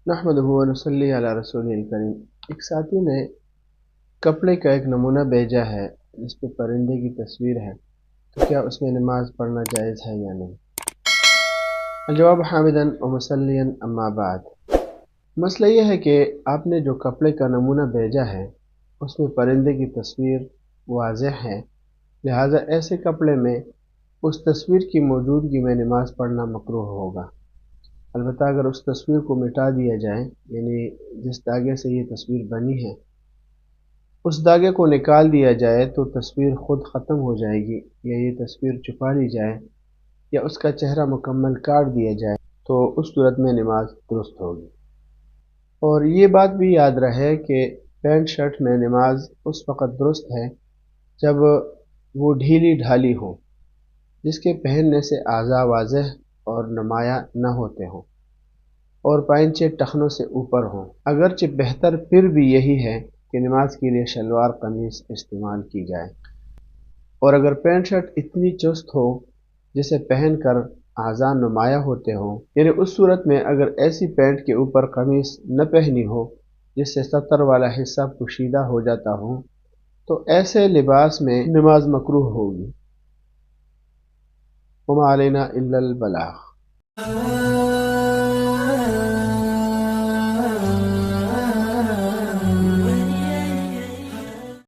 نحمدہ و نصلی علی رسول کریم۔ ایک ساتھی نے کپڑے کا ایک نمونہ بھیجا ہے جس پہ پرندے کی تصویر ہے، تو کیا اس میں نماز پڑھنا جائز ہے یا نہیں؟ الجواب حامداً و مسلیاً اما بعد۔ مسئلہ یہ ہے کہ آپ نے جو کپڑے کا نمونہ بھیجا ہے اس میں پرندے کی تصویر واضح ہے، لہٰذا ایسے کپڑے میں اس تصویر کی موجودگی میں نماز پڑھنا مکروہ ہوگا۔ البتہ اگر اس تصویر کو مٹا دیا جائے، یعنی جس داغے سے یہ تصویر بنی ہے اس داغے کو نکال دیا جائے تو تصویر خود ختم ہو جائے گی، یا یہ تصویر چھپا لی جائے یا اس کا چہرہ مکمل کاٹ دیا جائے تو اس صورت میں نماز درست ہوگی۔ اور یہ بات بھی یاد رہے کہ پینٹ شرٹ میں نماز اس وقت درست ہے جب وہ ڈھیلی ڈھالی ہو، جس کے پہننے سے اعضاء واضح اور نمایاں نہ ہوتے ہوں، اور پائنچے ٹخنوں سے اوپر ہوں۔ اگرچہ بہتر پھر بھی یہی ہے کہ نماز کے لیے شلوار قمیص استعمال کی جائے، اور اگر پینٹ شرٹ اتنی چست ہو جسے پہن کر اعضاء نمایاں ہوتے ہوں، یعنی اس صورت میں اگر ایسی پینٹ کے اوپر قمیص نہ پہنی ہو جس سے سطر والا حصہ پوشیدہ ہو جاتا ہو، تو ایسے لباس میں نماز مکروہ ہوگی۔ وما علینا الا البلاغ۔